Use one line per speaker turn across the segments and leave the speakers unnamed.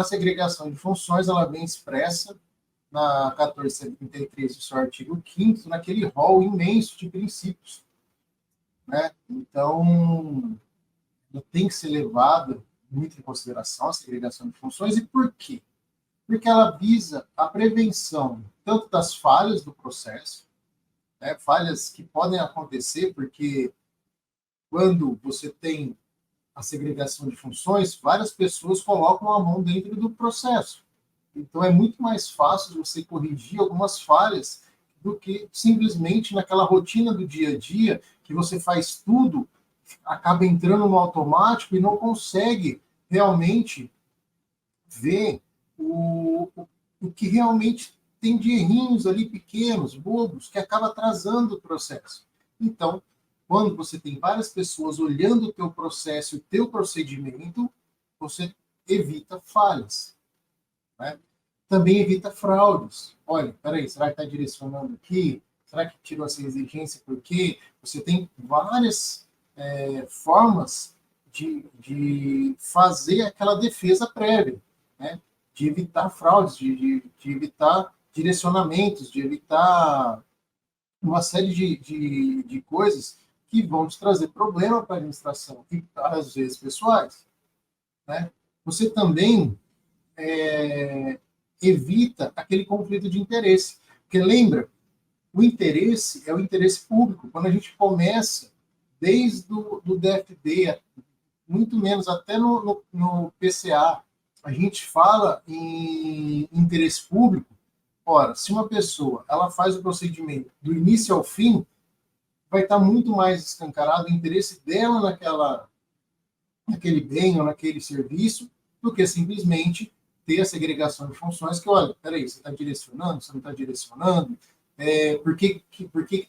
a segregação de funções ela vem expressa na 1433 do seu artigo 5º, naquele rol imenso de princípios, né? Então, tem que ser levada muito em consideração a segregação de funções. E por quê? Porque ela visa a prevenção tanto das falhas do processo, né, falhas que podem acontecer, porque quando você tem a segregação de funções, várias pessoas colocam a mão dentro do processo. Então, é muito mais fácil você corrigir algumas falhas do que simplesmente naquela rotina do dia a dia, que você faz tudo, acaba entrando no automático e não consegue realmente ver o que realmente tem de errinhos ali pequenos, bobos, que acaba atrasando o processo. Então, quando você tem várias pessoas olhando o teu processo, o teu procedimento, você evita falhas, né? Também evita fraudes. Olha, peraí, será que está direcionando aqui? Será que tirou essa exigência? Porque você tem várias formas de fazer aquela defesa prévia, né? De evitar fraudes, de evitar direcionamentos, de evitar uma série de coisas que vão te trazer problema para a administração, e às vezes pessoais, né? Você também evita aquele conflito de interesse. Porque lembra, o interesse é o interesse público. Quando a gente começa, desde do DFD, muito menos até no PCA, a gente fala em interesse público. Ora, se uma pessoa ela faz o procedimento do início ao fim, vai estar muito mais escancarado o interesse dela naquele bem ou naquele serviço, do que simplesmente ter a segregação de funções que, olha, peraí, você está direcionando, você não está direcionando, por que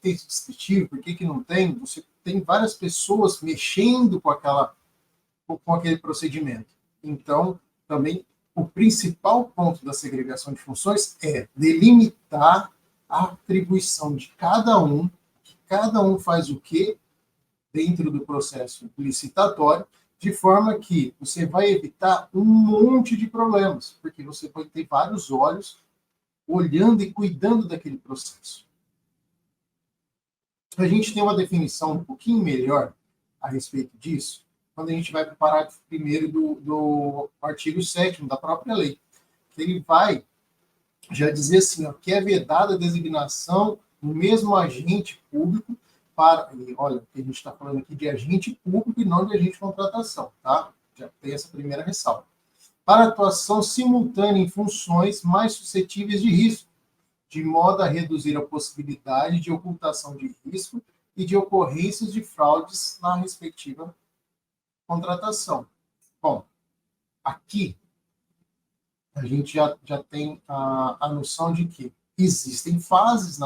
tem esse descritivo, por que não tem? Você tem várias pessoas mexendo com aquele procedimento. Então, também, o principal ponto da segregação de funções é delimitar a atribuição de cada um, que cada um faz o quê dentro do processo licitatório, de forma que você vai evitar um monte de problemas, porque você pode ter vários olhos olhando e cuidando daquele processo. A gente tem uma definição um pouquinho melhor a respeito disso, quando a gente vai para o parágrafo 1º do artigo 7º da própria lei, que ele vai já dizer assim, ó, que é vedada a designação do mesmo agente público para, olha, a gente está falando aqui de agente público e não de agente de contratação, tá? Já tem essa primeira ressalva. Para atuação simultânea em funções mais suscetíveis de risco, de modo a reduzir a possibilidade de ocultação de risco e de ocorrências de fraudes na respectiva contratação. Bom, aqui a gente já tem a noção de que existem fases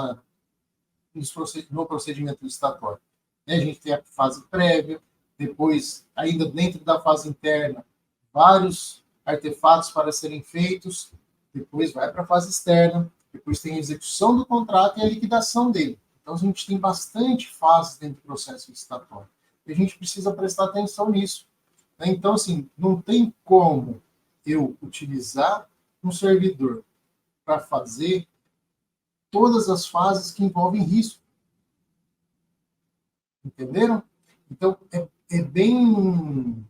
no procedimento licitatório. A gente tem a fase prévia, depois, ainda dentro da fase interna, vários artefatos para serem feitos, depois vai para a fase externa, depois tem a execução do contrato e a liquidação dele. Então, a gente tem bastante fases dentro do processo licitatório. E a gente precisa prestar atenção nisso. Então, assim, não tem como eu utilizar um servidor para fazer todas as fases que envolvem risco. Entenderam? Então, é bem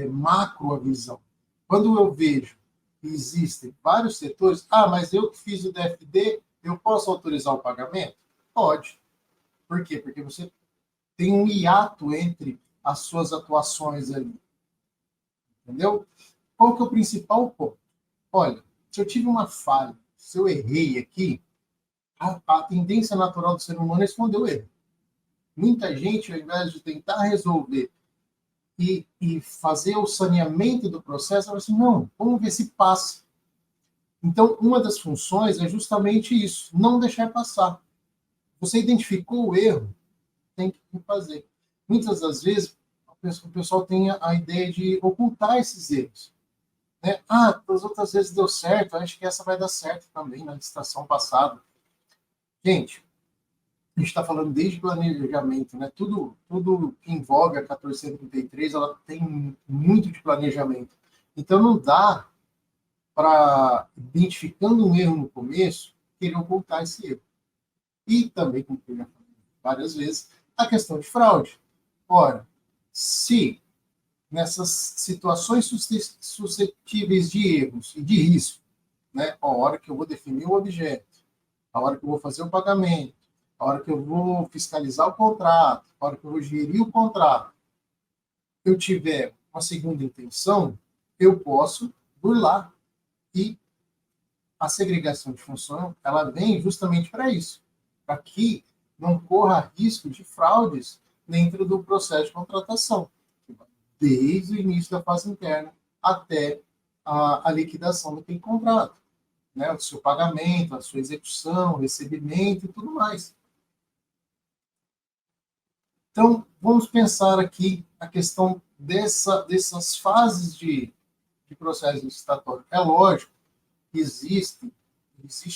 macro a visão. Quando eu vejo que existem vários setores, mas eu que fiz o DFD, eu posso autorizar o pagamento? Pode. Por quê? Porque você tem um hiato entre as suas atuações ali. Entendeu? Qual que é o principal ponto? Olha, se eu tive uma falha, se eu errei aqui, a tendência natural do ser humano é esconder o erro. Muita gente, ao invés de tentar resolver e fazer o saneamento do processo, ela assim, não, vamos ver se passa. Então, uma das funções é justamente isso, não deixar passar. Você identificou o erro, tem que fazer. Muitas das vezes, o pessoal tem a ideia de ocultar esses erros. Né? Das outras vezes deu certo, acho que essa vai dar certo também na licitação passada. Gente, a gente está falando desde planejamento, né? Tudo que envolve a 1433, ela tem muito de planejamento. Então, não dá para, identificando um erro no começo, querer ocultar esse erro. E também, como eu já falei várias vezes, a questão de fraude. Ora, se nessas situações suscetíveis de erros e de risco, né, a hora que eu vou definir o objeto, a hora que eu vou fazer o pagamento, a hora que eu vou fiscalizar o contrato, a hora que eu vou gerir o contrato, eu tiver uma segunda intenção, eu posso burlar. E a segregação de função, ela vem justamente para isso, para que não corra risco de fraudes dentro do processo de contratação, desde o início da fase interna até a liquidação daquele contrato, né? O seu pagamento, a sua execução, o recebimento e tudo mais. Então, vamos pensar aqui a questão dessas fases de processo licitatório. É lógico que existem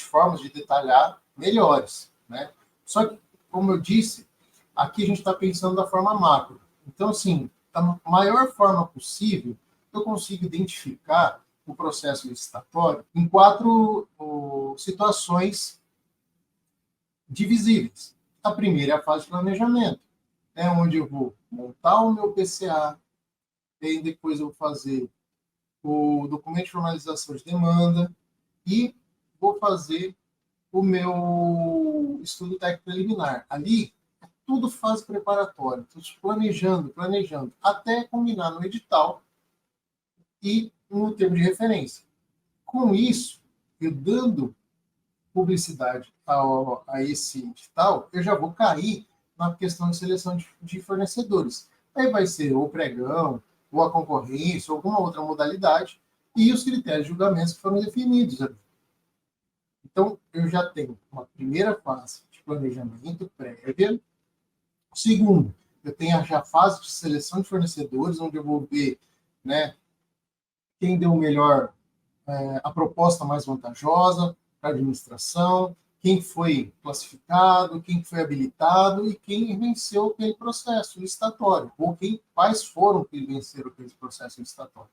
formas de detalhar melhores, né? Só que, como eu disse, aqui a gente está pensando da forma macro. Então, assim, da maior forma possível, eu consigo identificar o processo licitatório em 4 situações divisíveis. A primeira é a fase de planejamento, é onde eu vou montar o meu PCA, e depois eu vou fazer o documento de formalização de demanda e vou fazer o meu estudo técnico preliminar. Ali, é tudo fase preparatória, tudo planejando, até combinar no edital e no termo de referência. Com isso, eu dando publicidade a esse edital, eu já vou cair na questão de seleção de fornecedores. Aí vai ser ou pregão, ou a concorrência, ou alguma outra modalidade, e os critérios de julgamentos que foram definidos. Então, eu já tenho uma primeira fase de planejamento prévia. Segundo, eu tenho já a fase de seleção de fornecedores, onde eu vou ver, né, quem deu melhor, a proposta mais vantajosa para a administração, quem foi classificado, quem foi habilitado e quem venceu aquele processo licitatório, ou quais foram que venceram aquele processo licitatório.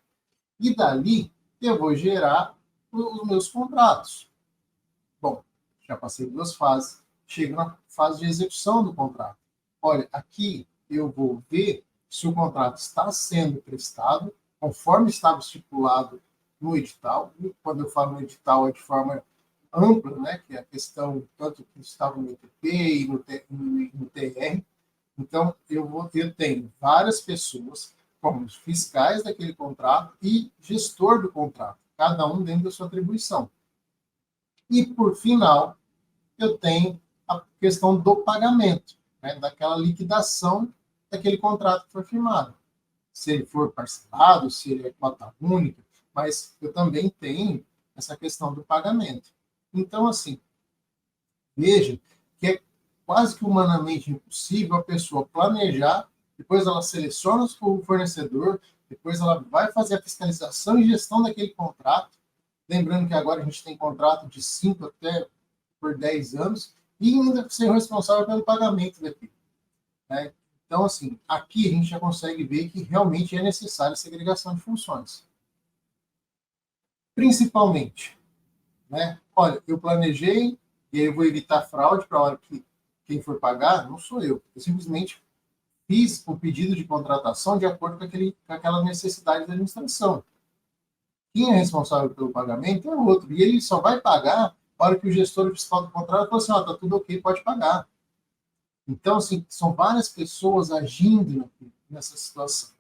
E dali, eu vou gerar os meus contratos. Bom, já passei 2 fases, chego na fase de execução do contrato. Olha, aqui eu vou ver se o contrato está sendo prestado conforme estava estipulado no edital. E quando eu falo no edital, é de forma ampla, né, que é a questão tanto que estava no ETP e no TR. Então, eu tenho várias pessoas como os fiscais daquele contrato e gestor do contrato, cada um dentro da sua atribuição. E, por final, eu tenho a questão do pagamento, né, daquela liquidação daquele contrato que foi firmado. Se ele for parcelado, se ele é cota única, mas eu também tenho essa questão do pagamento. Então, assim, veja que é quase que humanamente impossível a pessoa planejar, depois ela seleciona o fornecedor, depois ela vai fazer a fiscalização e gestão daquele contrato. Lembrando que agora a gente tem contrato de 5 até por 10 anos, e ainda ser responsável pelo pagamento daquilo, né? Então, assim, aqui a gente já consegue ver que realmente é necessária a segregação de funções. Principalmente, né? Olha, eu planejei, e aí eu vou evitar fraude para a hora que quem for pagar, não sou eu. Eu simplesmente fiz o pedido de contratação de acordo com aquela necessidade da administração. Quem é responsável pelo pagamento é o outro. E ele só vai pagar na hora que o gestor fiscal do contrato fala assim, ó, tá tudo ok, pode pagar. Então, assim, são várias pessoas agindo nessa situação.